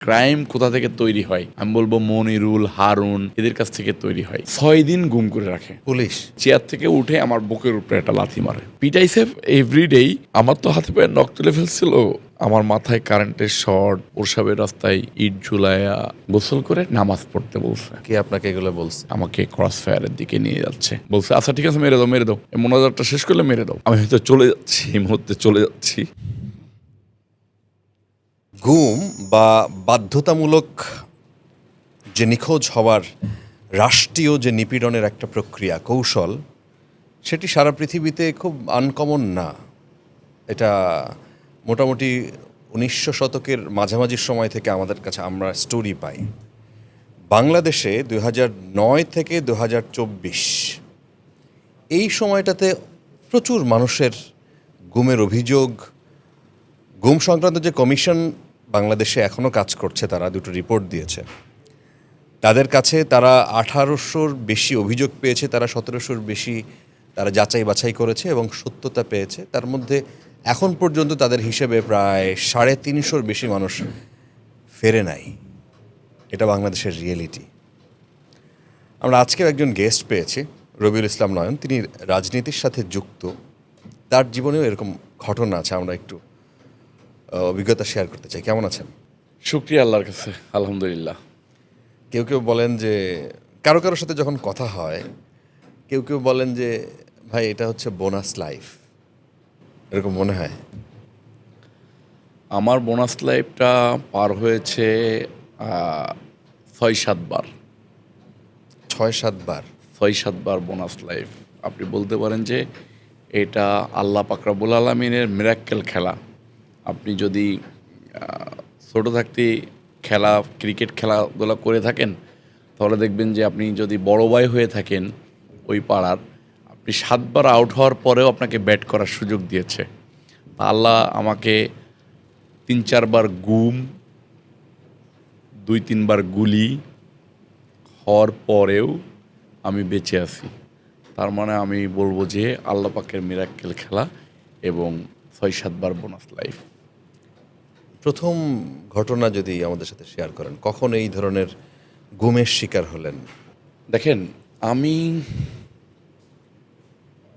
Crime কোথা থেকে তৈরি হয়? আমি বলবো মনিরুল, হারুন এদের কাছ থেকে তৈরি হয়। 6 দিন গুম করে রাখে পুলিশ। চেয়ার থেকে উঠে আমার বুকের উপরে একটা লাথি মারে, পিটাইছে এভরিডেই। আমার তো হাতে পায়ে নখ তুলে ফেলছিল, আমার মাথায় কারেন্টের শর্ট, প্রসাবের রাস্তায় ইট ঝুলাইয়া গোসল করে নামাজ পড়তে বলছে। কে আপনাকে এগুলো বলছে? আমাকে ক্রস ফায়ারের দিকে নিয়ে যাচ্ছে, বলছে আচ্ছা ঠিক আছে মেরে দাও মেরে দাও, এই মোনাজাতটা শেষ করলে মেরে দাও। আমি হয়তো চলে যাচ্ছি, এই মুহূর্তে চলে যাচ্ছি। গুম বা বাধ্যতামূলক যে নিখোঁজ হওয়ার রাষ্ট্রীয় যে নিপীড়নের একটা প্রক্রিয়া কৌশল, সেটি সারা পৃথিবীতে খুব আনকমন না। এটা মোটামুটি 1900 শতকের মাঝামাঝির সময় থেকে আমাদের কাছে আমরা স্টোরি পাই। বাংলাদেশে 2009 থেকে 2024 এই সময়টাতে প্রচুর মানুষের গুমের অভিযোগ। গুম সংক্রান্ত যে কমিশন বাংলাদেশে এখনও কাজ করছে, তারা দুটো রিপোর্ট দিয়েছে। তাদের কাছে তারা 1800-র বেশি অভিযোগ পেয়েছে, তারা 1700-র বেশি তারা যাচাই বাছাই করেছে এবং সত্যতা পেয়েছে। তার মধ্যে এখন পর্যন্ত তাদের হিসেবে প্রায় 350-র বেশি মানুষ ফেরে নাই। এটা বাংলাদেশের রিয়েলিটি। আমরা আজকেও একজন গেস্ট পেয়েছি, রবিউল ইসলাম নয়ন। তিনি রাজনীতির সাথে যুক্ত, তার জীবনেও এরকম ঘটনা আছে। আমরা একটু অভিজ্ঞতা শেয়ার করতে চাই। কেমন আছেন? শুকরিয়া আল্লাহর কাছে, আলহামদুলিল্লাহ। কেউ কেউ বলেন যে কারো কারোর সাথে যখন কথা হয়, কেউ কেউ বলেন যে ভাই এটা হচ্ছে বোনাস লাইফ, এরকম মনে হয়? আমার বোনাস লাইফটা পার হয়েছে 6-7 বার। 6-7 বার? 6-7 বার বোনাস লাইফ। আপনি বলতে পারেন যে এটা আল্লাহ পাক রব্বুল আলামিনের মিরাক্কেল খেলা। আপনি যদি ছোট থাকতে খেলা, ক্রিকেট খেলাধুলা করে থাকেন, তাহলে দেখবেন যে আপনি যদি বড় ভাই হয়ে থাকেন ওই পাড়ার, আপনি 7 বার আউট হওয়ার পরেও আপনাকে ব্যাট করার সুযোগ দিয়েছে। আল্লাহ আমাকে 3-4 বার গুম, 2-3 বার গুলি হওয়ার পরেও আমি বেঁচে আছি। তার মানে আমি বলবো যে আল্লাহ পাকের মিরাক্কেল খেলা এবং 6-7 বার বোনাস লাইফ। প্রথম ঘটনা যদি আমাদের সাথে শেয়ার করেন, কখন এই ধরনের গুমের শিকার হলেন? দেখেন, আমি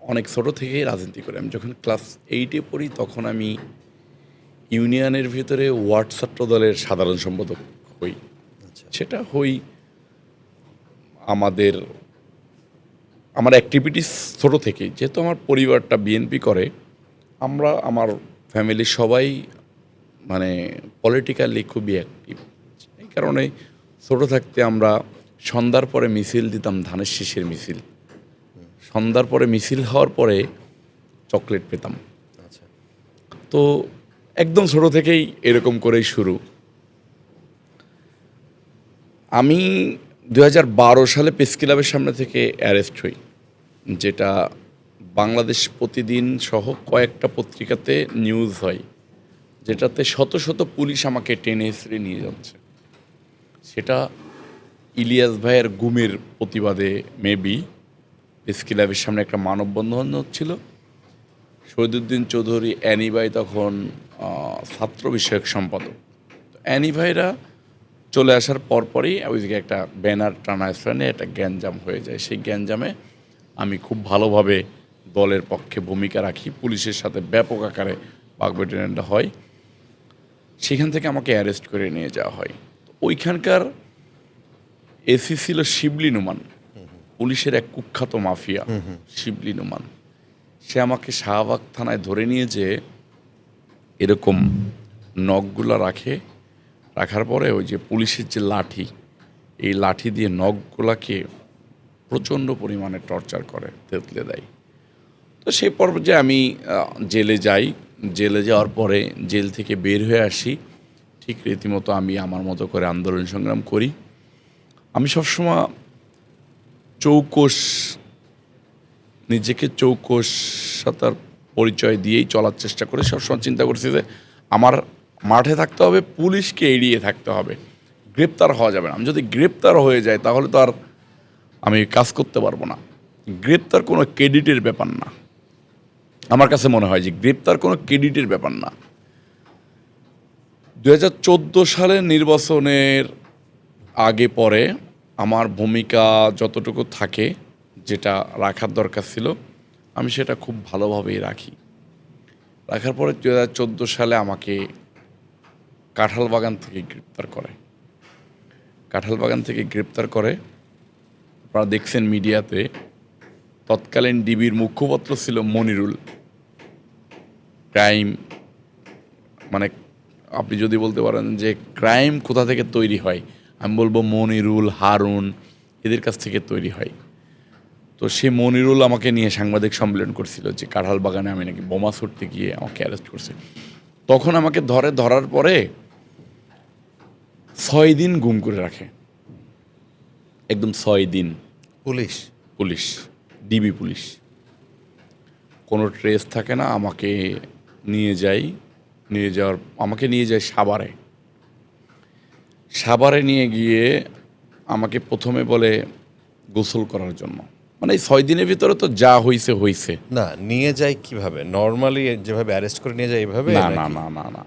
অনেক ছোটো থেকেই রাজনীতি করি। আমি যখন ক্লাস 8-এ পড়ি তখন আমি ইউনিয়নের ভিতরে ওয়ার্ড ছাত্র দলের সাধারণ সম্পাদক হই। সেটা হই আমার অ্যাক্টিভিটিস ছোটো থেকেই, যেহেতু আমার পরিবারটা বিএনপি করে, আমার ফ্যামিলির সবাই মানে পলিটিক্যালি খুবই অ্যাক্টিভ। এই কারণে ছোটো থাকতে আমরা সন্ধ্যার পরে মিছিল দিতাম, ধানের শীষের মিছিল। সন্ধ্যার পরে মিছিল হওয়ার পরে চকলেট পেতাম। আচ্ছা। তো একদম ছোটো থেকেই এরকম করেই শুরু। আমি 2012 সালে প্রেস ক্লাবের সামনে থেকে অ্যারেস্ট হই, যেটা বাংলাদেশ প্রতিদিন সহ কয়েকটা পত্রিকাতে নিউজ হয়, যেটাতে শত শত পুলিশ আমাকে টেনে হেঁচড়ে নিয়ে যাচ্ছে। সেটা ইলিয়াস ভাইয়ের গুমের প্রতিবাদে মেবি প্রেস ক্লাবের সামনে একটা মানববন্ধন হচ্ছিল। শহীদুদ্দিন চৌধুরী অ্যানি ভাই তখন ছাত্র বিষয়ক সম্পাদক। অ্যানি ভাইরা চলে আসার পরপরই ওই দিকে একটা ব্যানার টানা স্থানে একটা গ্যাঞ্জাম হয়ে যায়। সেই গ্যাঞ্জামে আমি খুব ভালোভাবে দলের পক্ষে ভূমিকা রাখি, পুলিশের সাথে ব্যাপক আকারে বাকবিতণ্ডা হয়। সেখান থেকে আমাকে অ্যারেস্ট করে নিয়ে যাওয়া হয়। ওইখানকার এসি ছিল শিবলি নুমান, পুলিশের এক কুখ্যাত মাফিয়া শিবলি নুমান। সে আমাকে শাহবাগ থানায় ধরে নিয়ে যেয়ে এরকম নখগুলো রাখার পরে ওই যে পুলিশের যে লাঠি, এই লাঠি দিয়ে নখগুলাকে প্রচণ্ড পরিমাণে টর্চার করে, থেতলে দেয়। তো সেই পর্যায়ে আমি জেলে যাই। জেলে যাওয়ার পরে জেল থেকে বের হয়ে আসি, ঠিক রীতিমতো আমি আমার মতো করে আন্দোলন সংগ্রাম করি। আমি সবসময় নিজেকে চৌকসতার পরিচয় দিয়েই চলার চেষ্টা করি। সবসময় চিন্তা করছি যে আমার মাঠে থাকতে হবে, পুলিশকে এড়িয়ে থাকতে হবে, গ্রেপ্তার হওয়া যাবে না। আমি যদি গ্রেপ্তার হয়ে যাই তাহলে তো আর আমি কাজ করতে পারবো না। গ্রেপ্তার কোনো ক্রেডিটের ব্যাপার না, আমার কাছে মনে হয় যে গ্রেপ্তার কোনো ক্রেডিটের ব্যাপার না। সালের নির্বাচনের আগে পরে আমার ভূমিকা যতটুকু থাকে, যেটা রাখার দরকার ছিল, আমি সেটা খুব ভালোভাবেই রাখি। রাখার পরে 2014 সালে আমাকে কাঁঠালবাগান থেকে গ্রেপ্তার করে। কাঁঠালবাগান থেকে গ্রেপ্তার করে, আপনারা দেখছেন মিডিয়াতে, তৎকালীন ডিবির মুখপাত্র ছিল মনিরুল। ক্রাইম, মানে আপনি যদি বলতে পারেন যে ক্রাইম কোথা থেকে তৈরি হয়, আমি বলবো মনিরুল, হারুন, এদের কাছ থেকে তৈরি হয়। তো সে মনিরুল আমাকে নিয়ে সাংবাদিক সম্মেলন করছিল যে কাঁঠাল বাগানে আমি নাকি বোমা ছুটতে গিয়ে আমাকে অ্যারেস্ট করছে। তখন আমাকে ধরার পরে 6 দিন গুম করে রাখে, একদম 6 দিন। পুলিশ, ডিবি পুলিশ, কোনো ট্রেস থাকে না। আমাকে নিয়ে যায় সাভারে নিয়ে গিয়ে আমাকে প্রথমে বলে গোসল করার জন্য। মানে এই 6 দিনের ভিতরে তো যা হইছে। না, নিয়ে যায় কিভাবে? নর্মালি যেভাবে অ্যারেস্ট করে নিয়ে যায় এভাবে? না না না না না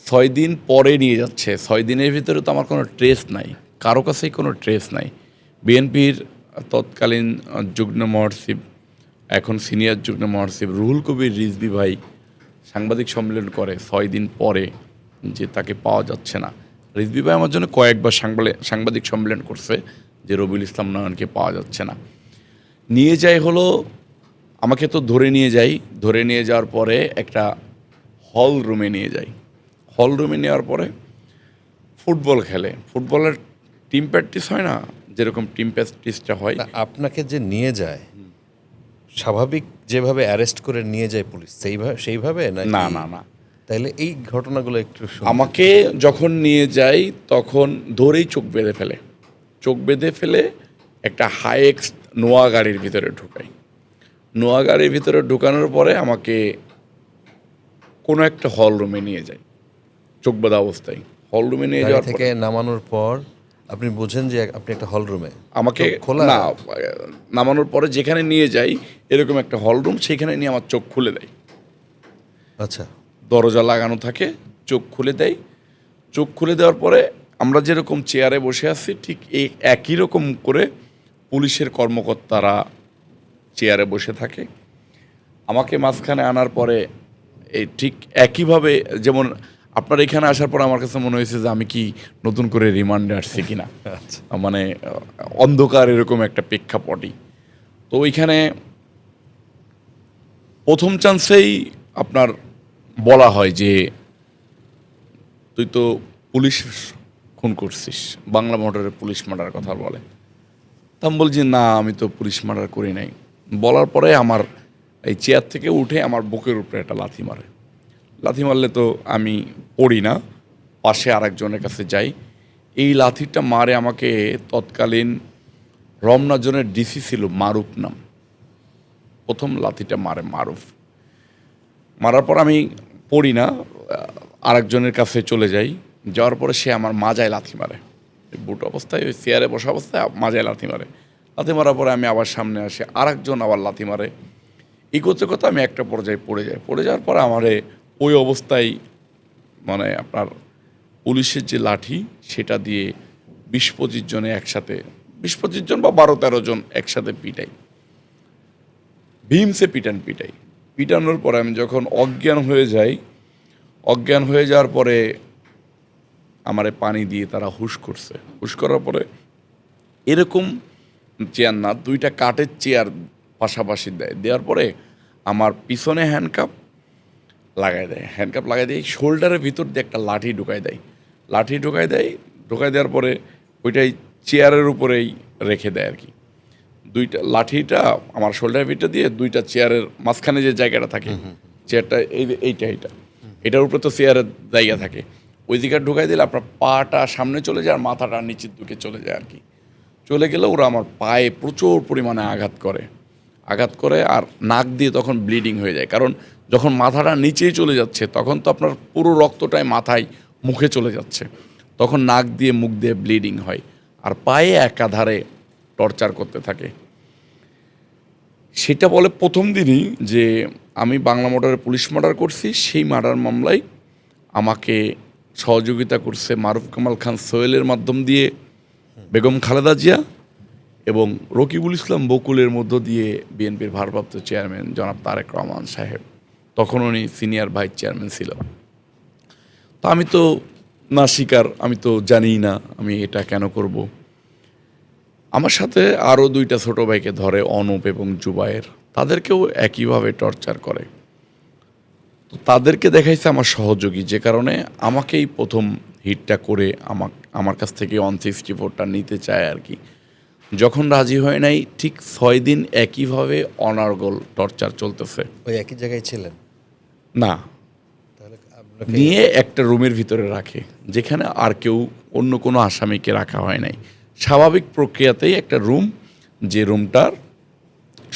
6 দিন পরে নিয়ে যাচ্ছে। 6 দিনের ভিতরে তো আমার কোনো ট্রেস নাই, কারো কাছেই কোনো ট্রেস নাই। বিএনপির তৎকালীন যুগ্ম মহাসচিব, এখন সিনিয়র যুগ্ম মহাসচিব রুহুল কবির রিজভী ভাই সাংবাদিক সম্মেলন করে 6 দিন পরে যে তাকে পাওয়া যাচ্ছে না। রিজভী ভাই আমার জন্য কয়েকবার সাংবাদিক সম্মেলন করছে যে রবিউল ইসলাম নয়নকে পাওয়া যাচ্ছে না। নিয়ে যায় হলো, আমাকে তো ধরে নিয়ে যাওয়ার পরে একটা হল রুমে নিয়ে যাই। হল রুমে নেওয়ার পরে ফুটবল খেলে। ফুটবলের টিম প্র্যাকটিস হয় না, যেরকম টিম প্র্যাকটিসটা হয়। না, আপনাকে যে নিয়ে যায় স্বাভাবিক যেভাবে অ্যারেস্ট করে নিয়ে যায় পুলিশ সেইভাবে না না না তাইলে এই ঘটনাগুলো একটু আমাকে যখন নিয়ে যাই তখন ধরেই চোখ বেঁধে ফেলে একটা হাইএক্স নোয়া গাড়ির ভিতরে ঢুকাই। নোয়া গাড়ির ভিতরে ঢুকানোর পরে আমাকে কোনো একটা হল রুমে নিয়ে যায় চোখ বাঁধা অবস্থায়। হল রুমে নিয়ে যাওয়ার থেকে নামানোর পর আপনি বোঝেন যে আপনি একটা হল রুমে আমাকে খোলা না, নামানোর পরে যেখানে নিয়ে যাই এরকম একটা হল রুম, সেখানে নিয়ে আমার চোখ খুলে দেয়। আচ্ছা, দরজা লাগানো থাকে, চোখ খুলে দেয়। চোখ খুলে দেওয়ার পরে আমরা যেরকম চেয়ারে বসে আছি ঠিক একই রকম করে পুলিশের কর্মকর্তারা চেয়ারে বসে থাকে। আমাকে মাঝখানে আনার পরে এই ঠিক একইভাবে, যেমন আপনার এখানে আসার পর আমার কাছে মনে হয়েছে যে আমি কি নতুন করে রিমান্ডে আসছি কিনা, মানে অন্ধকার এরকম একটা প্রেক্ষাপটই। তো ওইখানে প্রথম চান্সেই আপনার বলা হয় যে তুই তো পুলিশ খুন করছিস, বাংলা মোটরের পুলিশ মার্ডার কথা বলে। তা আমি বলছি না, আমি তো পুলিশ মার্ডার করি নাই। বলার পরে আমার এই চেয়ার থেকে উঠে আমার বুকের উপরে একটা লাথি মারে। লাথি মারলে তো আমি পড়ি না, পাশে আরেকজনের কাছে যাই। এই লাথিটা মারে আমাকে তৎকালীন রমনা জোনের ডিসি ছিল মারুফ নাম, প্রথম লাথিটা মারে মারুফ। মারার পর আমি পড়ি না, আরেকজনের কাছে চলে যাই। যাওয়ার পরে সে আমার মাজায় লাথি মারে, বুট অবস্থায় ওই চেয়ারে বসা অবস্থায় মাজায় লাথি মারে। লাথি মারার পরে আমি আবার সামনে আসি, আরেকজন আবার লাথি মারে। এই করতে করতে আমি একটা পর্যায়ে পড়ে যাওয়ার পরে আমারে ওই অবস্থায়, মানে আপনার পুলিশের যে লাঠি সেটা দিয়ে 20-25 জনে একসাথে, 20-25 জন বা 12-13 জন একসাথে পিটাই, ভীমসে পিটানোর পরে আমি যখন অজ্ঞান হয়ে যাওয়ার পরে আমারে পানি দিয়ে তারা হুশ করার পরে এরকম চেয়ার না, 2টা কাঠের চেয়ার পাশাপাশি দেওয়ার পরে আমার পিছনে হ্যান্ডকাপ লাগাই দেয়, শোল্ডারের ভিতর দিয়ে একটা লাঠি ঢুকাই দেওয়ার পরে ওইটাই চেয়ারের উপরেই রেখে দেয় আর কি। 2টা লাঠিটা আমার শোল্ডারের ভিতর দিয়ে 2টা চেয়ারের মাঝখানে যে জায়গাটা থাকে, চেয়ারটা এটার উপরে তো চেয়ারের জায়গা থাকে, ওই দিকে ঢুকাই দিলে আপনার পাটা সামনে চলে যায় আর মাথাটা নিচের দিকে চলে যায় আর কি। চলে গেলে ওরা আমার পায়ে প্রচুর পরিমাণে আঘাত করে আর নাক দিয়ে তখন ব্লিডিং হয়ে যায়। কারণ যখন মাথাটা নিচেই চলে যাচ্ছে তখন তো আপনার পুরো রক্তটাই মাথায় মুখে চলে যাচ্ছে, তখন নাক দিয়ে মুখ দিয়ে ব্লিডিং হয় আর পায়ে একাধারে টর্চার করতে থাকে। সেটা বলে প্রথম দিনই যে আমি বাংলা মোটরে পুলিশ মার্ডার করছি, সেই মার্ডার মামলায় আমাকে সহযোগিতা করছে মারুফ কামাল খান সোহেলের মাধ্যম দিয়ে বেগম খালেদা জিয়া এবং রকিবুল ইসলাম বকুলের মধ্য দিয়ে বিএনপির ভারপ্রাপ্ত চেয়ারম্যান জনাব তারেক রহমান সাহেব। তখন উনি সিনিয়র ভাইস চেয়ারম্যান ছিল। তো আমি তো না স্বীকার, আমি তো জানিই না আমি এটা কেন করব। আমার সাথে আরও 2টা ছোটো ভাইকে ধরে, অনুপ এবং জুবায়ের, তাদেরকেও একইভাবে টর্চার করে। তো তাদেরকে দেখাইছে আমার সহযোগী, যে কারণে আমাকেই প্রথম হিটটা করে আমার কাছ থেকে 164টা নিতে চায় আর কি। যখন রাজি হয় নাই, ঠিক 6 দিন একইভাবে অনার্গল টর্চার চলতেছে। ওই একই জায়গায় ছিলেন? না, তাহলে আপনাকে নিয়ে একটা রুমের ভিতরে রাখে, যেখানে আর কেউ অন্য কোনো আসামিকে রাখা হয় নাই। স্বাভাবিক প্রক্রিয়াতেই একটা রুম, যে রুমটার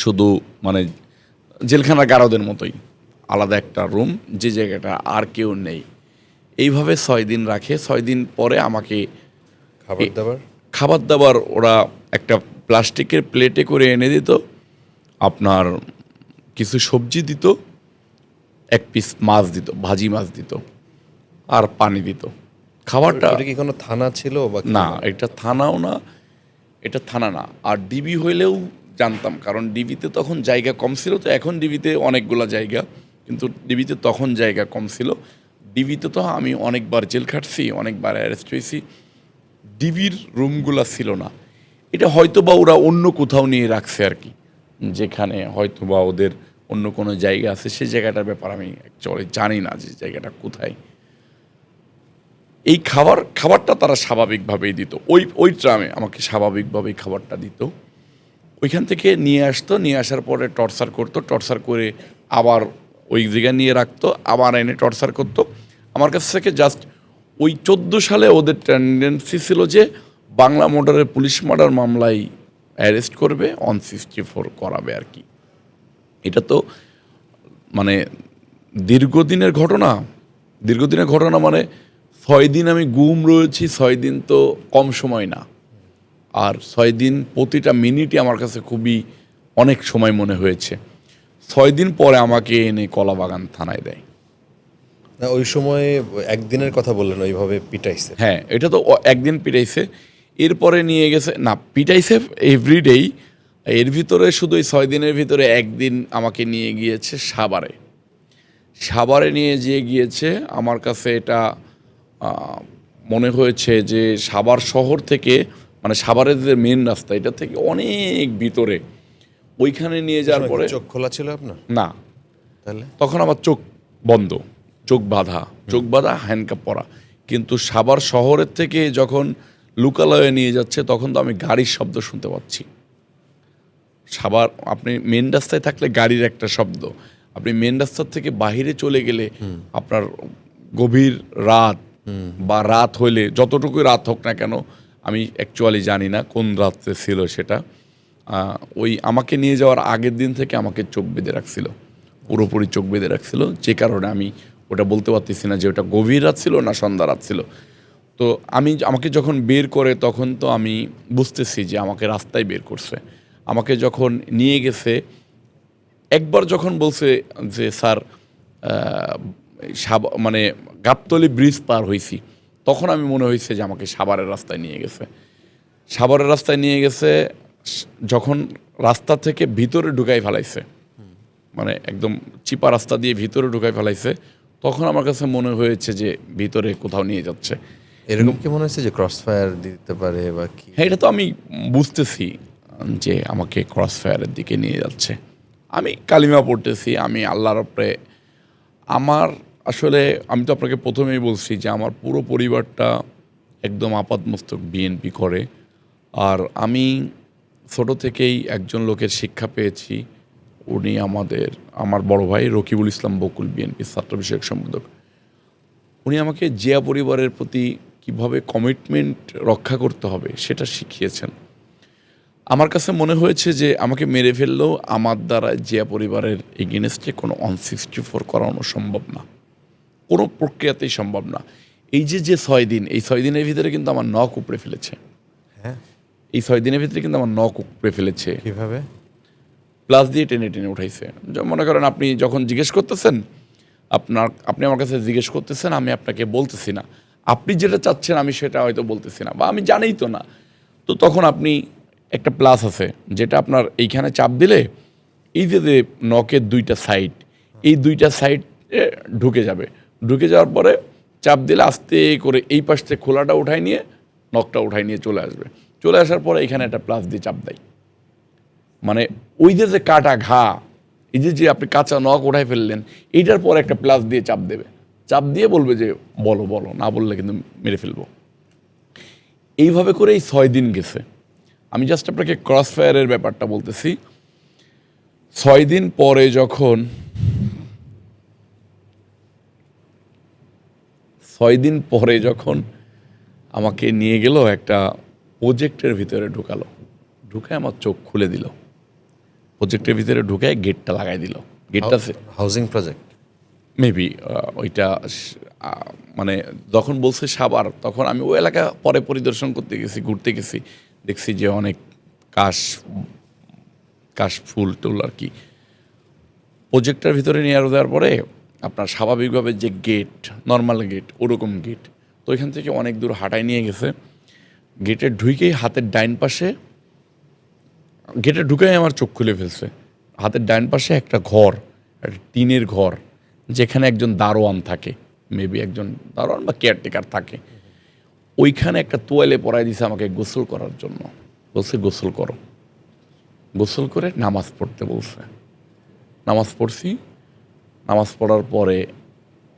শুধু মানে জেলখানা গারদের মতোই আলাদা একটা রুম, যে জায়গাটা আর কেউ নেই। এইভাবে 6 দিন রাখে। 6 দিন পরে আমাকে খাবার দাবার ওরা একটা প্লাস্টিকের প্লেটে করে এনে দিত, আপনার কিছু সবজি দিত, 1 পিস মাছ দিত, ভাজি মাছ দিত, আর পানি দিত। খাবারটা ওটা কি কোনো থানা ছিল বা কি? না, এটা থানাও না, এটা থানা না। আর ডিবি হইলেও জানতাম, কারণ ডিবিতে তখন জায়গা কম ছিল। তো এখন ডিবিতে অনেকগুলা জায়গা, কিন্তু ডিবিতে তখন জায়গা কম ছিল। ডিবিতে তো আমি অনেকবার জেল খাটছি, অনেকবার অ্যারেস্ট হয়েছি। ডিবির রুমগুলা ছিল না। এটা হয়তো বা ওরা অন্য কোথাও নিয়ে রাখছে আর কি, যেখানে হয়তো বা ওদের অন্য কোনো জায়গা আছে। সেই জায়গাটার ব্যাপার আমি অ্যাকচুয়ালি জানি না যে জায়গাটা কোথায়। এই খাবারটা তারা স্বাভাবিকভাবেই দিত, ওই ট্রামে আমাকে স্বাভাবিকভাবেই খাবারটা দিত। ওইখান থেকে নিয়ে আসতো, নিয়ে আসার পরে টর্চার করতো, টর্চার করে আবার ওই জায়গায় নিয়ে রাখতো, আবার এনে টর্চার করতো। আমার কাছ থেকে জাস্ট ওই 14 সালে ওদের টেন্ডেন্সি ছিল যে বাংলা মোটরের পুলিশ মার্ডার মামলায় অ্যারেস্ট করবে, 164 করাবে আর কি। এটা তো মানে দীর্ঘদিনের ঘটনা মানে 6 দিন আমি গুম রয়েছি। 6 দিন তো কম সময় না। আর 6 দিন প্রতিটা মিনিটই আমার কাছে খুবই অনেক সময় মনে হয়েছে। 6 দিন পরে আমাকে এনে কলাবাগান থানায় দেয়। না, ওই সময় একদিনের কথা বললেন ওইভাবে পিটাইছে? হ্যাঁ, এটা তো একদিন পিটাইছে। এরপরে নিয়ে গেছে, না পিটাইছে এভরিডেই। এর ভিতরে শুধু এই 6 দিনের ভিতরে একদিন আমাকে নিয়ে গিয়েছে সাভারে নিয়ে গিয়েছে। আমার কাছে এটা মনে হয়েছে যে সাভার শহর থেকে, মানে সাভারের যে মেন রাস্তা, এটা থেকে অনেক ভিতরে, ওইখানে নিয়ে যাওয়ার পরে। চোখ খোলা ছিল আপনার? না, তাহলে তখন আমার চোখ বন্ধ, চোখ বাঁধা, হ্যান্ডকাপ পরা। কিন্তু সাভার শহরের থেকে যখন লোকালয়ে নিয়ে যাচ্ছে, তখন তো আমি গাড়ির শব্দ শুনতে পাচ্ছি। সাভার, আপনি মেন রাস্তায় থাকলে গাড়ির একটা শব্দ, আপনি মেন রাস্তার থেকে বাহিরে চলে গেলে আপনার গভীর রাত বা রাত হইলে, যতটুকুই রাত হোক না কেন, আমি অ্যাকচুয়ালি জানি না কোন রাত্রে ছিল সেটা। ওই আমাকে নিয়ে যাওয়ার আগের দিন থেকে আমাকে চোখ বেঁধে রাখছিল, পুরোপুরি চোখ বেঁধে রাখছিল, যে কারণে আমি ওটা বলতে পারতেছি না যে ওটা গভীর রাত ছিল না সন্ধ্যা রাত ছিল। তো আমাকে যখন বের করে, তখন তো আমি বুঝতেছি যে আমাকে রাস্তায় বের করছে। আমাকে যখন নিয়ে গেছে, একবার যখন বলছে যে স্যার মানে গাবতলী ব্রিজ পার হয়েছি, তখন আমি মনে হয়েছে যে আমাকে সাভারের রাস্তায় নিয়ে গেছে। যখন রাস্তা থেকে ভিতরে ঢুকাই ফেলাইছে, মানে একদম চিপা রাস্তা দিয়ে ভিতরে ঢুকাই ফেলাইছে, তখন আমার কাছে মনে হয়েছে যে ভিতরে কোথাও নিয়ে যাচ্ছে। এরকম কি মনে হচ্ছে যে ক্রস ফায়ার দিতে পারে বা কি? হ্যাঁ, এটা তো আমি বুঝতেছি যে আমাকে ক্রস ফায়ারের দিকে নিয়ে যাচ্ছে। আমি কালিমা পড়তেছি, আমি আল্লাহর উপরে আসলে আমি তো আপনাকে প্রথমেই বলছি যে আমার পুরো পরিবারটা একদম আপাদমস্তক বিএনপি করে। আর আমি ছোট থেকেই একজন লোকের শিক্ষা পেয়েছি, উনি আমার বড় ভাই রকিবুল ইসলাম বকুল, বিএনপি ছাত্র বিষয়ক সম্পাদক। উনি আমাকে জিয়া পরিবারের প্রতি কিভাবে কমিটমেন্ট রক্ষা করতে হবে সেটা শিখিয়েছেন। আমার কাছে মনে হয়েছে যে আমাকে মেরে ফেললেও আমার দ্বারা জিয়া পরিবারের এগেনস্টে কোনো 164 করানো সম্ভব না, কোনো প্রক্রিয়াতেই সম্ভব না। এই যে 6 দিন, এই 6 দিনের ভিতরে কিন্তু আমার নখ উপড়ে ফেলেছে। হ্যাঁ, এই 6 দিনের ভিতরে কিন্তু আমার নখ উপড়ে ফেলেছে। কিভাবে? প্লাস দিয়ে টেনে উঠাইছে। মনে করেন আপনি যখন জিজ্ঞেস করতেছেন, আপনি আমার কাছে জিজ্ঞেস করতেছেন, আমি আপনাকে বলতেছি না, আপনি যেটা চাচ্ছেন আমি সেটা হয়তো বলতেছি না, বা আমি জানিই তো না। তো তখন আপনি একটা প্লাস আছে যেটা আপনার এইখানে চাপ দিলে এই যে নখের দুইটা সাইড, এই দুইটা সাইডে ঢুকে যাবে। ঢুকে যাওয়ার পরে চাপ দিলে আস্তে করে এই পাশ থেকে খোলাটা উঠাই নিয়ে নখটা উঠাই নিয়ে চলে আসবে। চলে আসার পরে এখানে একটা প্লাস দিয়ে চাপ দেয়, মানে ওই যে কাটা ঘা, এই যে আপনি কাঁচা নখ উঠাই ফেললেন, এইটার পর একটা প্লাস দিয়ে চাপ দেবে। চাপ দিয়ে বলবে যে বলো বলো, না বললে কিন্তু মেরে ফেলবো। এইভাবে করে এই 6 দিন গেছে। আমি জাস্ট আপনাকে ক্রস ফায়ারের ব্যাপারটা বলতেছি। 6 দিন পরে যখন 6 দিন পরে যখন আমাকে নিয়ে গেল একটা প্রজেক্টের ভিতরে ঢুকালো, ঢুকে আমার চোখ খুলে দিল। প্রজেক্টের ভিতরে ঢুকে গেটটা লাগাই দিল। গেটটা হাউজিং প্রজেক্ট মেবি ওইটা মানে যখন বলছে সাভার, তখন আমি ওই এলাকা পরে পরিদর্শন করতে গেছি, ঘুরতে গেছি, দেখছি যে অনেক কাশ ফুল টুল আর কি। প্রজেক্টের ভিতরে নিয়ে দেওয়ার পরে আপনার স্বাভাবিকভাবে যে গেট, নর্মাল গেট, ওরকম গেট, তো এখান থেকে অনেক দূর হাঁটায় নিয়ে গেছে। গেটের ঢুকেই হাতের ডাইন পাশে, গেটে ঢুকেই আমার চোখ খুলে ফেলছে। হাতের ডাইন পাশে একটা ঘর, একটা টিনের ঘর, যেখানে একজন দারোয়ান থাকে, মেবি একজন দারোয়ান বা কেয়ারটেকার থাকে। ওইখানে একটা তোয়ালে পরাই দিছে আমাকে গোসল করার জন্য। বলছে গোসল করো। গোসল করে নামাজ পড়তে বলছে। নামাজ পড়ছি। নামাজ পড়ার পরে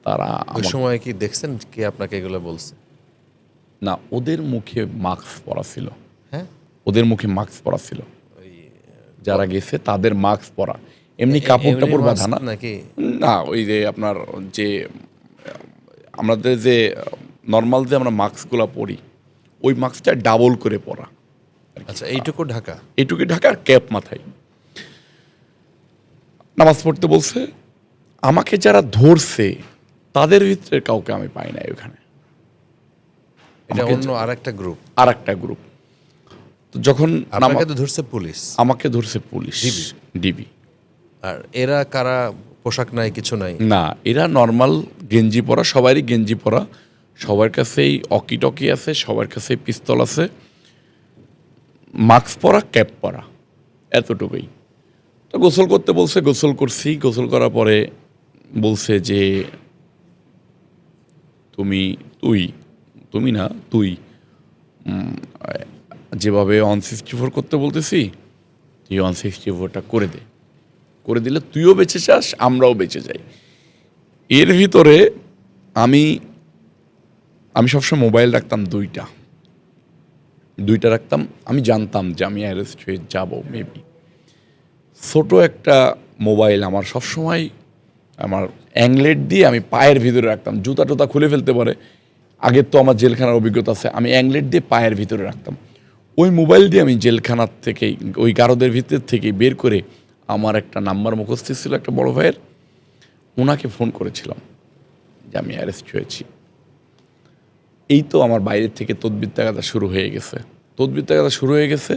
তারা ওই সময় কি দেখছেন কে আপনাকে এগুলো বলছে? না, ওদের মুখে মাস্ক পরা ছিল। হ্যাঁ, ওদের মুখে মাস্ক পরা ছিল, যারা গেছে তাদের মাস্ক পরা। এমনি কাপড় টাপড় বাঁধা না নাকি? না, ওই যে আপনার যে আমাদের যে নর্মাল যে আমরা মাস্কগুলো পরি, ওই মাস্কটা ডাবল করে পরা। আচ্ছা, এইটুকু ঢাকা? এইটুকু ঢাকা আর ক্যাপ মাথায়। নামাজ পড়তে বলছে। আমাকে যারা ধরছে তাদের ভিতরে কাউকে আমি পাই নাই ওখানে। এটা অন্য আরেকটা গ্রুপ? আর একটা গ্রুপ। তো যখন আপনাকে তো ধরছে পুলিশ? আমাকে ধরছে পুলিশ, ডিবি। আর এরা কারা? পোশাক নাই, কিছু নাই? না, এরা নর্মাল গেঞ্জি পরা, সবারই গেঞ্জি পরা, সবার কাছেই অকি টকি আছে, সবার কাছেই পিস্তল আছে, মাস্ক পরা, ক্যাপ পরা, এতটুকুই। তো গোসল করতে বলছে, গোসল করছি। গোসল করার পরে বলছে যে তুমি না তুই যেভাবে 164 করতে বলতেছি, তুই 164টা করে দে। করে দিলে তুইও বেঁচে যাস, আমরাও বেঁচে যাই। এর ভিতরে আমি সবসময় মোবাইল রাখতাম দুইটা রাখতাম। আমি জানতাম যে আমি অ্যারেস্ট হয়ে যাব মেবি। ছোট একটা মোবাইল আমার সবসময় আমার অ্যাংলেট দিয়ে আমি পায়ের ভিতরে রাখতাম। জুতা টুতা খুলে ফেলতে পারে, আগের তো আমার জেলখানার অভিজ্ঞতা আছে। আমি অ্যাংলেট দিয়ে পায়ের ভিতরে রাখতাম। ওই মোবাইল দিয়ে আমি জেলখানার থেকেই, ওই গারদের ভিতর থেকে বের করে আমার একটা নাম্বার মুখস্থ ছিল একটা বড় ভাইয়ের, ওনাকে ফোন করেছিলাম যে আমি অ্যারেস্ট হয়েছি। এই তো আমার বাইরের থেকে তদবির তাগাদা শুরু হয়ে গেছে।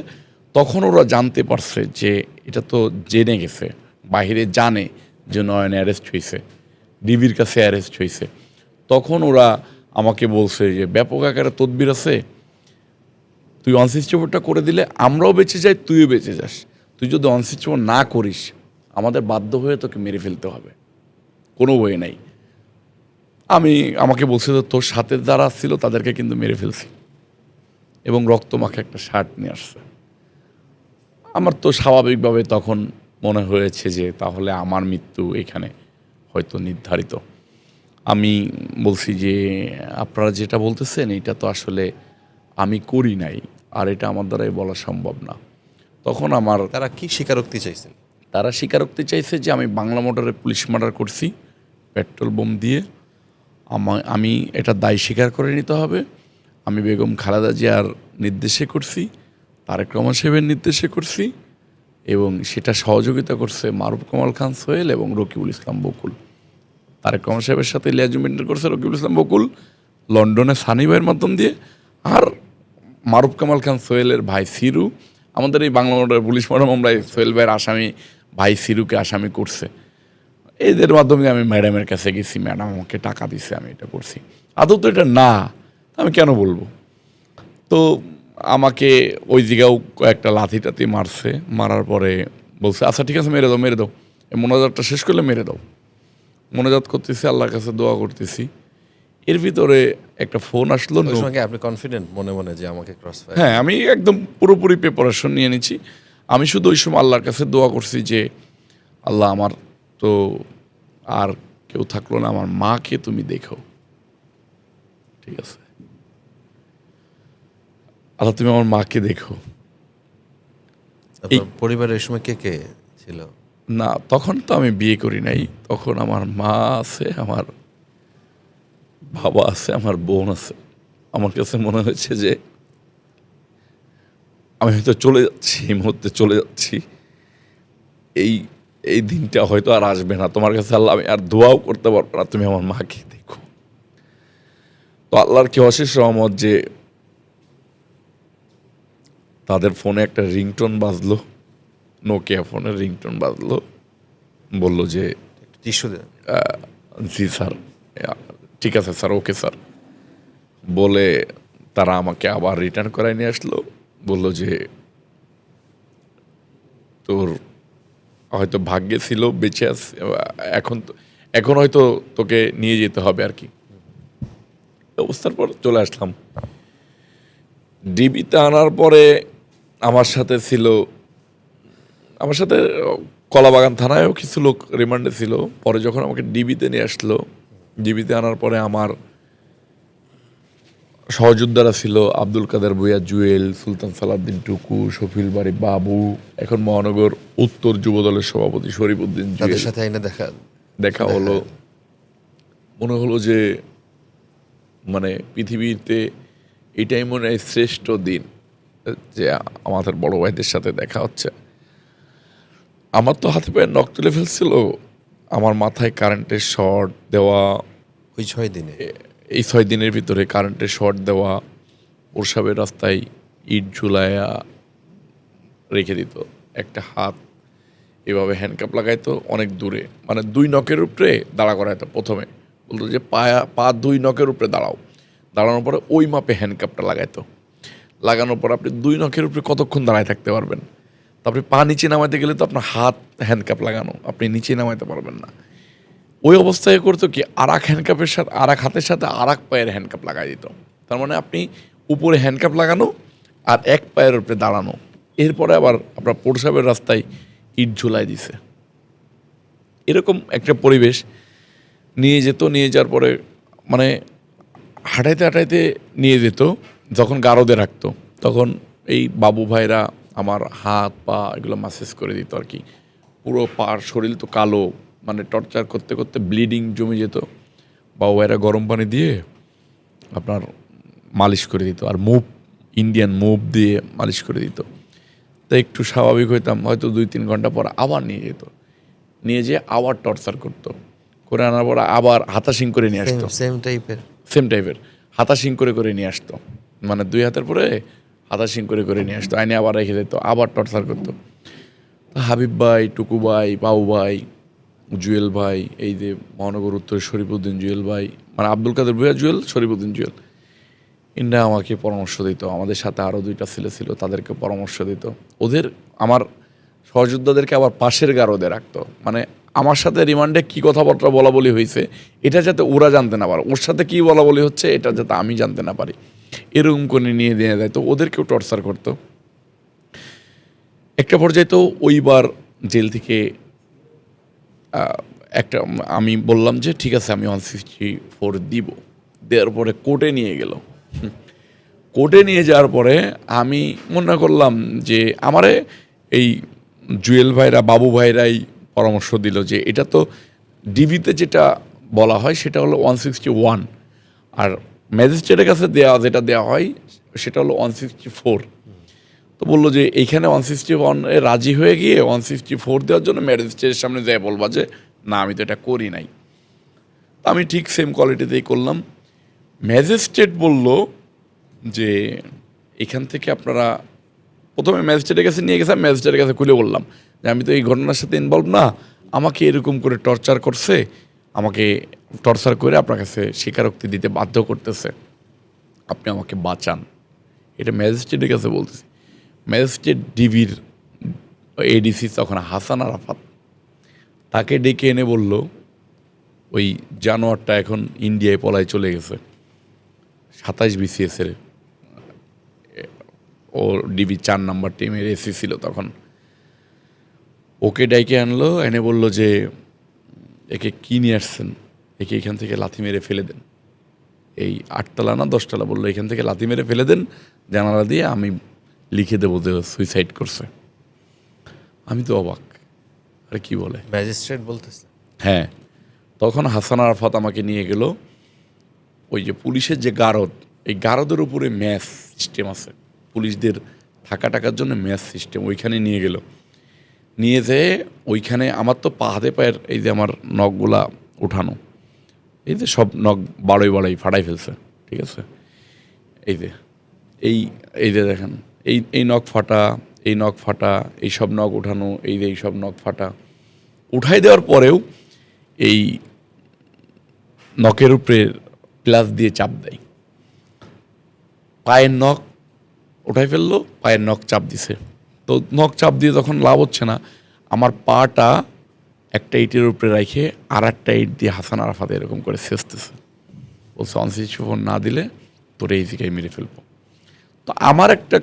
তখন ওরা জানতে পারছে যে এটা তো জেনে গেছে, বাইরে জানে যে নয়ন অ্যারেস্ট হয়েছে, ডিবির কাছে অ্যারেস্ট হয়েছে। তখন ওরা আমাকে বলছে যে ব্যাপক আকারে তদবির আছে, তুই 164টা করে দিলে আমরাও বেঁচে যাই, তুইও বেঁচে যাস। তুই যদি 164 না করিস, আমাদের বাধ্য হয়ে তোকে মেরে ফেলতে হবে, কোনো বই নাই। আমাকে বলছে যে তোর সাথে যারা ছিল তাদেরকে কিন্তু মেরে ফেলছি, এবং রক্তমাখা একটা শার্ট নিয়ে আসছে। আমার তো স্বাভাবিকভাবে তখন মনে হয়েছে যে তাহলে আমার মৃত্যু এখানে হয়তো নির্ধারিত। আমি বলছি যে আপনারা যেটা বলতেছেন এটা তো আসলে আমি করি নাই, আর এটা আমার দ্বারাই বলা সম্ভব না। তখন তারা কি স্বীকারোক্তি চাইছেন? তারা স্বীকারোক্তি চাইছে যে আমি বাংলা মোটরে পুলিশ মার্ডার করছি পেট্রোল বোম দিয়ে। আমি এটা দায় স্বীকার করে নিতে হবে। আমি বেগম খালেদা জিয়ার নির্দেশে করছি, তারেক রহমান সাহেবের নির্দেশে করছি, এবং সেটা সহযোগিতা করছে মারুফ কামাল খান সোহেল এবং রকিবুল ইসলাম বকুল। তারেক রহমান সাহেবের সাথে লিয়াজু মেন্টেন করছে রকিবুল ইসলাম বকুল লন্ডনে সানি ভাইয়ের মাধ্যম দিয়ে, আর মারুফ কামাল খান সোহেলের ভাই সিরু, আমাদের এই বাংলা মোটরের পুলিশ মামলায় সোহেল ভাইয়ের আসামি ভাই সিরুকে আসামি করছে। এদের মাধ্যমে আমি ম্যাডামের কাছে গেছি, ম্যাডাম আমাকে টাকা দিছে, আমি এটা করছি। আদৌ তো এটা না, আমি কেন বলবো? তো আমাকে ওই জায়গাও কয়েকটা লাথি টাথি মারছে, মারার পরে বলছে আচ্ছা ঠিক আছে মেরে দাও মেরে দাও, এই মোনাজাতটা শেষ করলে মেরে দাও। মোনাজাত করতেছি, আল্লাহর কাছে দোয়া করতেছি, এর ভিতরে একটা ফোন আসলো। ওই সময় কি আপনি কনফিডেন্ট মনে মনে যে আমাকে ক্রস ফায়ার? হ্যাঁ, আমি একদম পুরোপুরি প্রিপারেশন নিয়ে নিচ্ছি। আমি শুধু ওই সময় আল্লাহর কাছে দোয়া করছি যে আল্লাহ আমার তো আর কেউ থাকলো না, আমার মাকে তুমি দেখো, ঠিক আছে আল্লাহ তুমি আমার মাকে দেখো। আপনার পরিবারের এই সময় কে কে ছিল? না, তখন তো আমি বিয়ে করি নাই, তখন আমার মা আছে, আমার বাবা আছে, আমার বোন আছে। আমার কাছে মনে হয়েছে যে আমি হয়তো চলে যাচ্ছি, এই মুহূর্তে চলে যাচ্ছি, এই এই দিনটা হয়তো আর আসবে না। তোমার কাছে আল্লাহ আমি আর দোয়াও করতে পারবো না, তুমি আমার মাকে দেখো। তো আল্লাহর কি অশেষ রহমত যে তাদের ফোনে একটা রিংটোন বাজলো, নোকিয়া ফোনের রিংটোন বাজলো, বলল যে টিস্যু দেন। জি স্যার, ঠিক আছে স্যার, ওকে স্যার বলে তারা আমাকে আবার রিটার্ন করায় নিয়ে আসলো। বললো যে তোর হয়তো ভাগ্যে ছিল, বেঁচে আছে, এখন হয়তো তোকে নিয়ে যেতে হবে আর কি। অবস্থার পর চলে আসলাম। ডিবিতে আনার পরে আমার সাথে ছিল, আমার সাথে কলাবাগান থানায়ও কিছু লোক রিমান্ডে ছিল। পরে যখন আমাকে ডিবিতে নিয়ে আসলো, ডিবিতে আনার পরে আমার সহযোদ্ধারা ছিল আব্দুল কাদের ভূঁইয়া জুয়েল, সুলতান সালাউদ্দিন টুকু, শফিল বাড়ি বাবু, এখন মহানগর উত্তর যুবদলের সভাপতি শরীফউদ্দিন তাদের জুয়েল। সাথে আইনে দেখা হলো, মনে হলো যে মানে পৃথিবীতে এটাই মনে হয় শ্রেষ্ঠ দিন যে আমাদের বড় ভাইদের সাথে দেখা হচ্ছে। আমার তো হাতে পায়ে নখ তুলে ফেলছিল, আমার মাথায় কারেন্টের শর্ট দেওয়া, ওই 6 দিনে। এই 6 দিনের ভিতরে কারেন্টের শর্ট দেওয়া, প্রসাবের রাস্তায় ইট ঝুলাইয়া রেখে দিত, একটা হাত এভাবে হ্যান্ডকাপ লাগাইতো অনেক দূরে, মানে 2 নখের উপরে দাঁড়া করাইতো। প্রথমে বলতো যে পা 2 নখের উপরে দাঁড়াও, দাঁড়ানোর পরে ওই মাপে হ্যান্ডকাপটা লাগাইতো। লাগানোর পর আপনি 2 নখের উপরে কতক্ষণ দাঁড়ায় থাকতে পারবেন? তারপরে পা নিচে নামাইতে গেলে তো আপনার হাত হ্যান্ডকাপ লাগানো, আপনি নিচে নামাইতে পারবেন না। ওই অবস্থায় করতো কি, আর এক হ্যান্ডকাপের সাথে আর এক হাতের সাথে আর এক পায়ের হ্যান্ডকাপ লাগাই দিত। তার মানে আপনি উপরে হ্যান্ডকাপ লাগানো আর এক পায়ের উপরে দাঁড়ানো। এরপরে আবার আপনার প্রসাবের রাস্তায় ইট ঝুলাই দিছে। এরকম একটা পরিবেশ নিয়ে যেত। নিয়ে যাওয়ার পরে মানে হাঁটাইতে হাঁটাইতে নিয়ে যেত। যখন গারদে রাখতো তখন এই বাবু ভাইরা আমার হাত পা এগুলো মাসাজ করে দিত আর কি। পুরো পার শরীর তো কালো, মানে টর্চার করতে করতে ব্লিডিং জমে যেত। বাবু ভাইরা গরম পানি দিয়ে আপনার মালিশ করে দিত, আর ইন্ডিয়ান মুভ দিয়ে মালিশ করে দিত। তো একটু স্বাভাবিক হইতাম, হয়তো 2-3 ঘন্টা পর আবার নিয়ে যেত, নিয়ে যেয়ে আবার টর্চার করতো, করে আনার পর আবার হাতাশিং করে নিয়ে আসতো। সেম টাইপের হাতাশিং করে নিয়ে আসতো, মানে 2 হাতের পরে হাতাশিং করে নিয়ে আসতো, আইনে আবার রেখে দিত, আবার টর্চার করতো। হাবিব ভাই, টুকু ভাই, বাবু ভাই, জুয়েল ভাই, এই যে মহানগর উত্তরের শরীফউদ্দিন জুয়েল ভাই, মানে আব্দুল কাদের ভূঁইয়া জুয়েল, শরীফউদ্দিন জুয়েল, ইন্ডিয়া আমাকে পরামর্শ দিত। আমাদের সাথে আরও 2টা ছেলে ছিল, তাদেরকে পরামর্শ দিত। ওদের আমার সহযোদ্ধাদেরকে আবার পাশের গারদে রাখতো, মানে আমার সাথে রিমান্ডে কী কথাবার্তা বলা বলি হয়েছে এটা যাতে ওরা জানতে না পারে, ওর সাথে কী বলা বলি হচ্ছে এটা যাতে আমি জানতে না পারি, এরকম করে নিয়ে দিয়ে যায়। তো ওদেরকেও টর্চার করতো। একটা পর্যায়ে তো ওইবার জেল থেকে একটা আমি বললাম যে ঠিক আছে আমি 164 দিব, দেওয়ার পরে কোর্টে নিয়ে গেল। কোর্টে নিয়ে যাওয়ার পরে আমি মনে করলাম যে আমারে এই জুয়েল ভাইরা, বাবু ভাইরাই পরামর্শ দিল যে এটা তো ডিবিতে যেটা বলা হয় সেটা হলো 161, আর ম্যাজিস্ট্রেটের কাছে যেটা দেওয়া হয় সেটা হলো 164। তো বললো যে এইখানে 161 রাজি হয়ে গিয়ে 164 দেওয়ার জন্য ম্যাজিস্ট্রেটের সামনে যেয়ে বলবা যে না আমি তো এটা করি নাই। তো আমি ঠিক সেম কোয়ালিটিতেই করলাম। ম্যাজিস্ট্রেট বলল যে এখান থেকে আপনারা, প্রথমে ম্যাজিস্ট্রেটের কাছে নিয়ে গেছে, ম্যাজিস্ট্রেটের কাছে খুলে বললাম যে আমি তো এই ঘটনার সাথে ইনভলভ না, আমাকে এরকম করে টর্চার করছে, আমাকে টর্চার করে আপনার কাছে স্বীকারোক্তি দিতে বাধ্য করতেছে, আপনি আমাকে বাঁচান। এটা ম্যাজিস্ট্রেটের কাছে বলতেছি। ম্যাজিস্ট্রেট ডিবির এডিসি তখন হাসান আরাফাত, তাকে ডেকে এনে বলল ওই জানোয়ারটা এখন ইন্ডিয়ায় পলায় চলে গেছে, 27 BCS-এর ও ডিবি 4 নম্বর টিমের এসি ছিল তখন। ওকে ডাইকে আনলো, এনে বলল যে একে কী নিয়ে আসছেন, একে এখান থেকে লাথি মেরে ফেলে দেন। এই 8তলা না 10তলা বললো, এখান থেকে লাথি মেরে ফেলে দেন জানালা দিয়ে, আমি লিখে দেবো যে সুইসাইড করছে। আমি তো অবাক, আরে কি বলে ম্যাজিস্ট্রেট বলতেছে? হ্যাঁ। তখন হাসান আরাফাত আমাকে নিয়ে গেল ওই যে পুলিশের যে গারদ, এই গারদের উপরে ম্যাচ সিস্টেম আছে, পুলিশদের থাকা টাকার জন্য ম্যাচ সিস্টেম, ওইখানে নিয়ে গেল। নিয়ে যেয়ে ওইখানে আমার তো পা হাতে পায়ের এই যে আমার নখগুলা উঠানো, এই যে সব নখ বাড়াই ফাটাই ফেলছে, ঠিক আছে। এই যে এই যে দেখেন, এই নখ ফাটা, এই নখ ফাটা, এই সব নখ উঠানো, এই যে এই সব নখ ফাটা উঠাই দেওয়ার পরেও এই নখের উপরে প্লাস দিয়ে চাপ দেয়। পায়ের নখ উঠাই ফেললো, পায়ের নখ চাপ দিছে। তো নখ চাপ দিয়ে তখন লাভ হচ্ছে না, আমার পাটা একটা ইটের উপরে রেখে আর একটা ইট দিয়ে হাসান আরাফাত এরকম করে ছেঁচতেছে, বলছে অনসিক্সটি না দিলে তোর এই জায়গায় মেরে ফেলবো। তো আমার একটা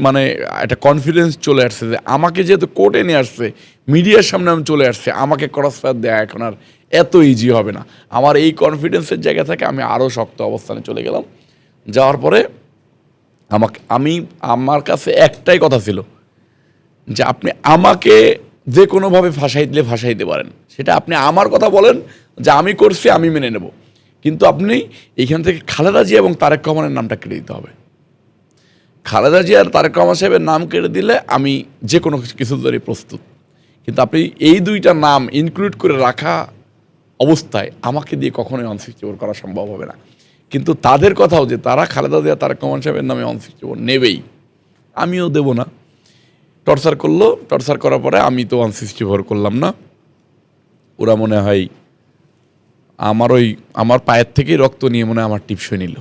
মানে একটা কনফিডেন্স চলে আসছে যে আমাকে যেহেতু কোর্টে নিয়ে আসছে, মিডিয়ার সামনে আমি চলে আসছে, আমাকে ক্রস ফায়ার দেওয়া এখন আর এত ইজি হবে না। আমার এই কনফিডেন্সের জায়গা থেকে আমি আরও শক্ত অবস্থানে চলে গেলাম। যাওয়ার পরে আমার কাছে একটাই কথা ছিল যে আপনি আমাকে যে কোনোভাবে ফাঁসাই দিতে পারেন, সেটা আপনি আমার কথা বলেন যে আমি করছি, আমি মেনে নেব, কিন্তু আপনি এইখান থেকে খালেদা জিয়া এবং তারেক রহমানের নামটা কেটে দিতে হবে। খালেদা জিয়া আর তারেক রহমান সাহেবের নাম কেটে দিলে আমি যে কোনো কিছু ধরে প্রস্তুত, কিন্তু আপনি এই দুইটা নাম ইনক্লুড করে রাখা অবস্থায় আমাকে দিয়ে কখনোই অনসিক্সেবল করা সম্ভব হবে না। কিন্তু তাদের কথাও যে তারা খালেদা জিয়া তারেক রহমান সাহেবের নামে অনসিক্সেবল নেবেই, আমিও দেব না। টর্চার করলো, টর্চার করার পরে আমি তো 164 করলাম না। ওরা মনে হয় আমার পায়ের থেকেই রক্ত নিয়ে মনে হয় আমার টিপসই নিল,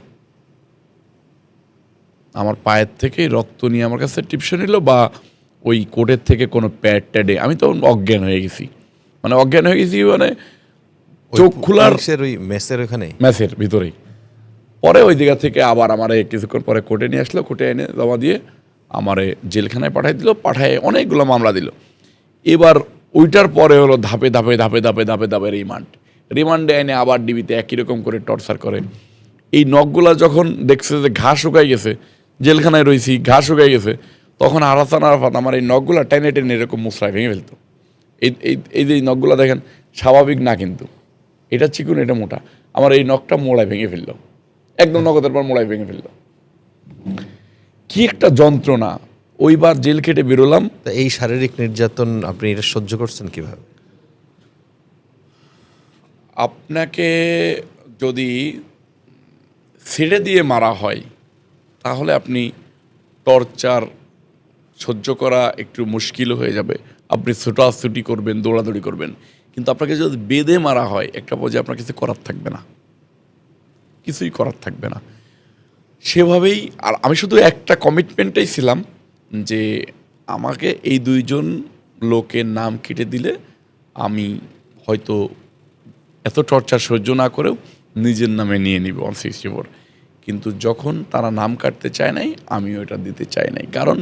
আমার পায়ের থেকেই রক্ত নিয়ে আমার কাছে টিপসই নিল, বা ওই কোর্টের থেকে কোনো প্যাড ট্যাডে আমি তো অজ্ঞান হয়ে গেছি, মানে চোখ খোলার ওই মেসের ওখানে, ম্যাচের ভিতরেই। পরে ওই জায়গা থেকে আবার আমারে কিছুক্ষণ পরে কোর্টে নিয়ে আসলো, কোর্টে এনে জমা দিয়ে আমারে জেলখানায় পাঠাই দিল, পাঠায় অনেকগুলো মামলা দিল। এবার ওইটার পরে হলো ধাপে ধাপে রিমান্ডে এনে আবার ডিবিতে একই রকম করে টর্চার করে। এই নখগুলা যখন দেখছে যে ঘাস শুকাই গেছে, জেলখানায় রয়েছি, ঘাস শুকাই গেছে, তখন হাসান আরাফাত আমার এই নখগুলা টেনে টেনে এরকম মুসরায় ভেঙে ফেলতো। এই যে নখগুলা দেখেন স্বাভাবিক না, কিন্তু এটা চিকুন, এটা মোটা, আমার এই নখটা মোড়ায় ভেঙে ফেললো, একদম নগদের পর মোড়ায় ভেঙে ফেললো। কি একটা যন্ত্রণা। ওইবার জেল কেটে বেরোলাম। তা এই শারীরিক নির্যাতন আপনি এটা সহ্য করছেন কিভাবে? আপনাকে যদি ছেড়ে দিয়ে মারা হয় তাহলে আপনি টর্চার সহ্য করা একটু মুশকিল হয়ে যাবে, আপনি ছোটাছুটি করবেন, দৌড়াদৌড়ি করবেন। কিন্তু আপনাকে যদি বেঁধে মারা হয়, একটা পর্যায়ে আপনার কিছু করার থাকবে না, কিছুই করার থাকবে না। সেভাবেই আর আমি শুধু একটা কমিটমেন্টেই ছিলাম যে আমাকে এই দুইজন লোকের নাম কেটে দিলে আমি হয়তো এত টর্চার সহ্য না করেও নিজের নামে নিয়ে নিব 164। কিন্তু যখন তারা নাম কাটতে চায় নাই, আমিও এটা দিতে চাই নাই, কারণ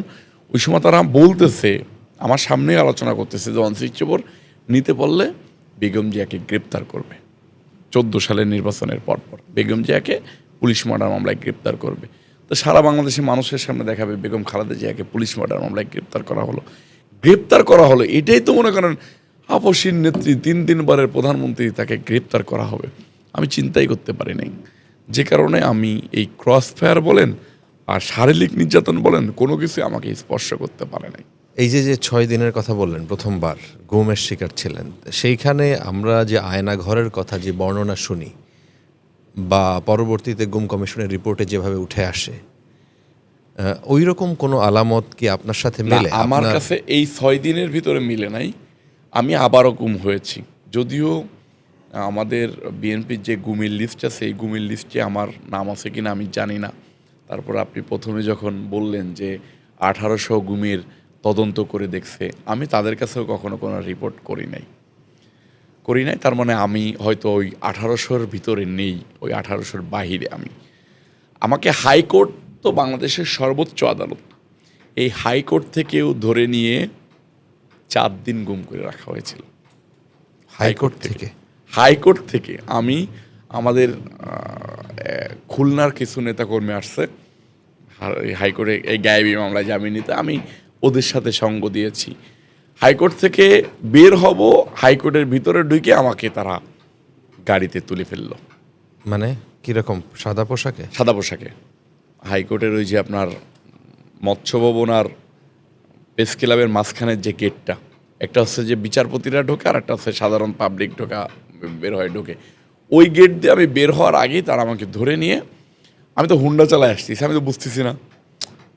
ওই সময় তারা বলতেছে, আমার সামনেই আলোচনা করতেছে যে 164 নিতে পারলে বেগম জিয়াকে গ্রেপ্তার করবে। 14 সালের নির্বাচনের পর বেগম জিয়াকে পুলিশ মার্ডার মামলায় গ্রেপ্তার করবে। তো সারা বাংলাদেশের মানুষের সামনে দেখাবে বেগম খালেদা জিয়াকে পুলিশ মার্ডার মামলায় গ্রেপ্তার করা হলো। এটাই তো মনে করেন আপসীর নেত্রী, 3 বারের প্রধানমন্ত্রী, তাকে গ্রেপ্তার করা হবে, আমি চিন্তাই করতে পারি নাই। যে কারণে আমি এই ক্রস ফায়ার বলেন আর শারীরিক নির্যাতন বলেন, কোনো কিছু আমাকে স্পর্শ করতে পারে নাই। এই যে 6 দিনের কথা বললেন, প্রথমবার গুমের শিকার ছিলেন, সেইখানে আমরা যে আয়না ঘরের কথা যে বর্ণনা শুনি বা পরবর্তীতে গুম কমিশনের রিপোর্টে যেভাবে উঠে আসে, ওই রকম কোনো আলামত কি আপনার সাথে মেলে? আমার কাছে এই 6 দিনের ভিতরে মিলে নাই। আমি আবারও গুম হয়েছি, যদিও আমাদের বিএনপির যে গুমির লিস্ট আছে এই গুমির লিস্টে আমার নাম আছে কিনা আমি জানি না। তারপর আপনি প্রথমে যখন বললেন যে 1800 গুমির তদন্ত করে দেখছে, আমি তাদের কাছেও কখনো কোনো রিপোর্ট করি নাই। তার মানে আমি হয়তো ওই 1800-র ভিতরে নেই, ওই 1800-র বাহিরে আমি। আমাকে হাইকোর্ট তো বাংলাদেশের সর্বোচ্চ আদালত, এই হাইকোর্ট থেকেও ধরে নিয়ে 4 দিন গুম করে রাখা হয়েছিল। হাইকোর্ট থেকে আমি আমাদের খুলনার কিছু নেতাকর্মী আসছে হাইকোর্টে এই গায়েবী মামলায় জামিন নিতে, আমি ওদের সাথে সঙ্গ দিয়েছি। হাইকোর্ট থেকে বের হব, হাইকোর্টের ভিতরে ঢুকে আমাকে তারা গাড়িতে তুলে ফেললো। মানে কিরকম? সাদা পোশাকে হাইকোর্টের ওই যে আপনার মৎস্য ভবন আর প্রেস ক্লাবের মাঝখানের যে গেটটা, একটা হচ্ছে যে বিচারপতিরা ঢোকে আর একটা হচ্ছে সাধারণ পাবলিক বের হয় ঢোকে। ওই গেট দিয়ে আমি বের হওয়ার আগেই তারা আমাকে ধরে নিয়ে, আমি তো হুন্ডা চালায় আসতেছি, আমি তো বুঝতেছি না,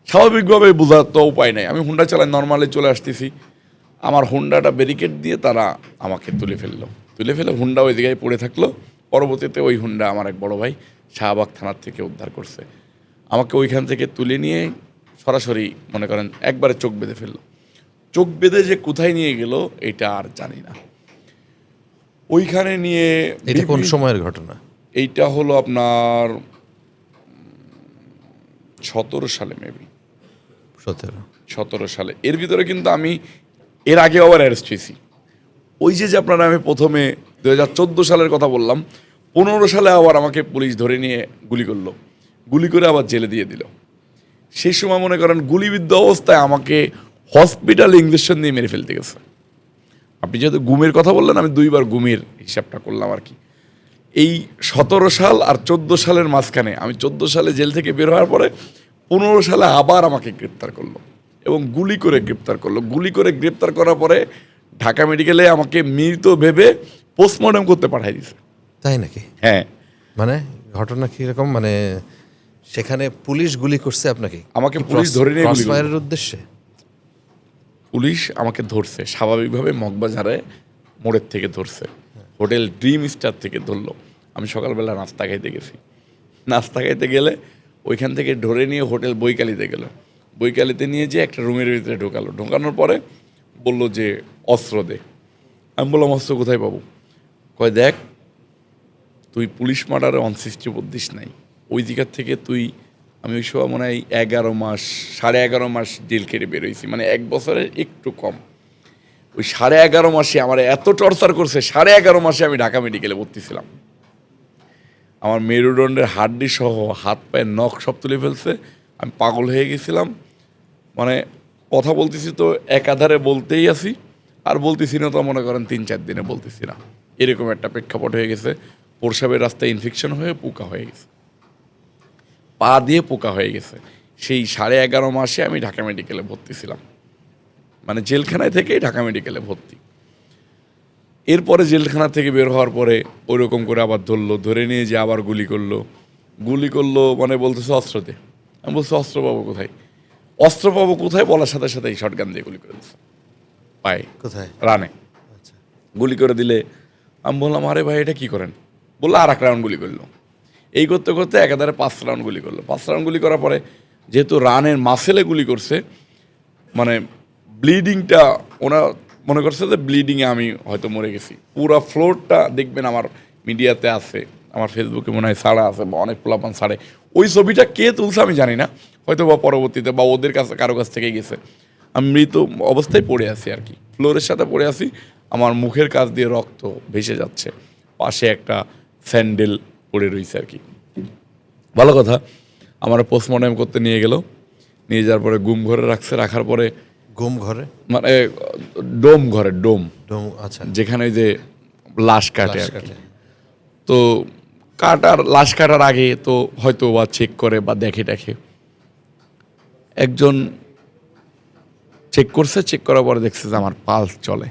স্বাভাবিকভাবে বোঝার তো উপায় নেই, আমি হুন্ডা চালায় নর্মালি চলে আসতেছি। আমার হুন্ডাটা ব্যারিকেড দিয়ে তারা আমাকে তুলে ফেলে হুন্ডা ওই জায়গায় পড়ে থাকলো। পরবর্তীতে ওই হুন্ডা আমার এক বড় ভাই শাহবাগ থানার থেকে উদ্ধার করছে। আমাকে ওইখান থেকে তুলে নিয়ে সরাসরি মনে করেন একবারে চোখ বেঁধে ফেললো। চোখ বেঁধে যে কোথায় নিয়ে গেল এটা আর জানি না। ওইখানে নিয়ে, এটা কোন সময়ের ঘটনা? এইটা হলো আপনার 17 সালে, মেবি 17 সালে। এর ভিতরে কিন্তু আমি এর আগে আবার অ্যারেস্ট হয়েছি। ওই যে আপনারা আমি প্রথমে 2014 সালের কথা বললাম, 15 সালে আবার আমাকে পুলিশ ধরে নিয়ে গুলি করে আবার জেলে দিয়ে দিল। সেই সময় মনে করেন গুলিবিদ্ধ অবস্থায় আমাকে হসপিটালে ইঞ্জেকশন দিয়ে মেরে ফেলতে গেছে। আপনি যেহেতু গুমের কথা বললেন, আমি 2বার গুমের হিসাবটা করলাম আর কি। এই 17 সাল আর 14 সালের মাঝখানে, আমি 14 সালে জেল থেকে বের হওয়ার পরে 15 সালে আবার আমাকে গ্রেপ্তার করলো এবং গুলি করে গ্রেপ্তার করার পরে ঢাকা মেডিকেলে আমাকে মৃত ভেবে পোস্টমর্টম করতে পাঠাই দিয়েছে। তাই নাকি? হ্যাঁ। মানে ঘটনা কিরকম? মানে সেখানে পুলিশ গুলি করছে আপনাকে? আমাকে পুলিশ ধরে নিয়ে ক্রসফায়ারের উদ্দেশ্যে পুলিশ আমাকে ধরছে স্বাভাবিকভাবে, মগবাজারে মোড়ের থেকে ধরছে, হোটেল ড্রিম স্টার থেকে ধরলো। আমি সকালবেলা নাস্তা খাইতে গেছি, নাস্তা খাইতে গেলে ওইখান থেকে ধরে নিয়ে হোটেল বৈকালিতে গেল। বৈকালিতে নিয়ে যে একটা রুমের ভিতরে ঢোকানোর পরে বলল যে অস্ত্র দে। আমি বললাম অস্ত্র কোথায় পাবো? কয় দেখ, তুই পুলিশ মার্ডারে অনসিস্টি বদ্দিস নাই, ওই জায়গার থেকে তুই, আমি ওই সময় মনে হয় 11.5 মাস জেল কেটে বেরোইছি, মানে 1 বছরের একটু কম। ওই 11.5 মাসে আমার এত টর্চার করছে, 11.5 মাসে আমি ঢাকা মেডিকেলে ভর্তি ছিলাম। আমার মেরুদণ্ডের হাড্ডি সহ হাত পায়ের নখ সব তুলে ফেলছে। আমি পাগল হয়ে গেছিলাম, মানে কথা বলতেছি তো একাধারে বলতেই আছি, আর বলতেছি না তো মনে করেন 3-4 দিনে বলতেছি না, এরকম একটা প্রেক্ষাপট হয়ে গেছে। প্রস্রাবের রাস্তায় ইনফেকশন হয়ে পোকা হয়ে গেছে, পা দিয়ে পোকা হয়ে গেছে। সেই 11.5 মাসে আমি ঢাকা মেডিকেলে ভর্তি ছিলাম, মানে জেলখানায় থেকেই ঢাকা মেডিকেলে ভর্তি। এরপরে জেলখানা থেকে বের হওয়ার পরে ওই রকম করে আবার ধরে নিয়ে যে আবার গুলি করলো, মানে বলতেছে অস্ত্র দে। আমি বলছি অস্ত্র পাবো কোথায় বলার সাথে সাথে এই শটগান দিয়ে গুলি করে দিচ্ছে পায়ে, কোথায়? রানে। আচ্ছা। গুলি করে দিলে আমি বললাম আরে ভাই এটা কি করেন? বললো আর 1 রাউন্ড গুলি করলো। এই করতে করতে একাধারে 5 রাউন্ড গুলি করলো। 5 রাউন্ড গুলি করার পরে যেহেতু রানের মাসেলে গুলি করছে, মানে ব্লিডিংটা ওনা মনে করছে যে ব্লিডিংয়ে আমি হয়তো মরে গেছি। পুরো ফ্লোরটা দেখবেন আমার মিডিয়াতে আছে, আমার ফেসবুকে মনে হয় ছাড়া আছে, বা অনেক পোলাপান ছাড়ে। ওই ছবিটা কে তুলছে আমি জানি না, হয়তো বা পরবর্তীতে বা ওদের কাছে কারো কাছ থেকে গেছে। আমি মৃত অবস্থায় পড়ে আছি আর কি, ফ্লোরের সাথে পড়ে আছি, আমার মুখের কাছ দিয়ে রক্ত ভেসে যাচ্ছে, পাশে একটা স্যান্ডেল পড়ে রয়েছে আর কি। ভালো কথা, আমার পোস্টমর্টম করতে নিয়ে যাওয়ার পরে গুম ঘরে রাখার পরে গুম ঘরে মানে ডোম, আচ্ছা, যেখানে যে লাশ কাটে আর কি। তো লাশ কাটার আগে তো হয়তো বা চেক করে বা দেখে একজন চেক করার পরে দেখছে যে আমার পালস চলে।